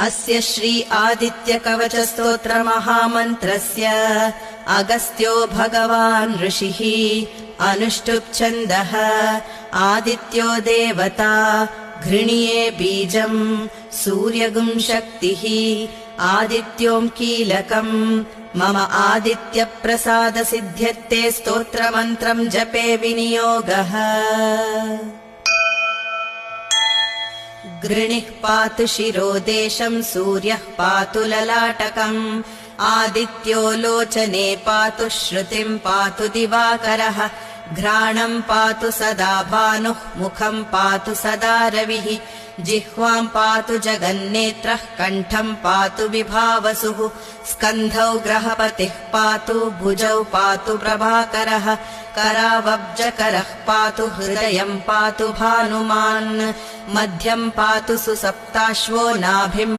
अस्य श्री आदित्यकवचस्तोत्र महामन्त्रस्य अगस्त्यो भगवान् ऋषिः अनुष्टुप् छन्दः आदित्यो देवता घृणीये बीजम् सूर्यगुं शक्तिः आदित्यों कीलकम् मम आदित्यप्रसादसिद्ध्यर्थे स्तोत्रमन्त्रं जपे विनियोगः। घृणिः पातु शिरोदेशं सूर्यः पातु ललाटकम् आदित्यो लोचने पातु श्रुतिं पातु दिवाकरः घ्राणं पातु सदा भानुः मुखं पातु सदा रविः जिह्वां पातु जगन्नेत्रः कण्ठं पातु विभावसुः स्कन्धौ ग्रहपतिः पातु भुजौ पातु प्रभाकरः करावब्जकरः पातु हृदयं पातु भानुमान् मध्यं पातु सुसप्ताश्वो नाभिं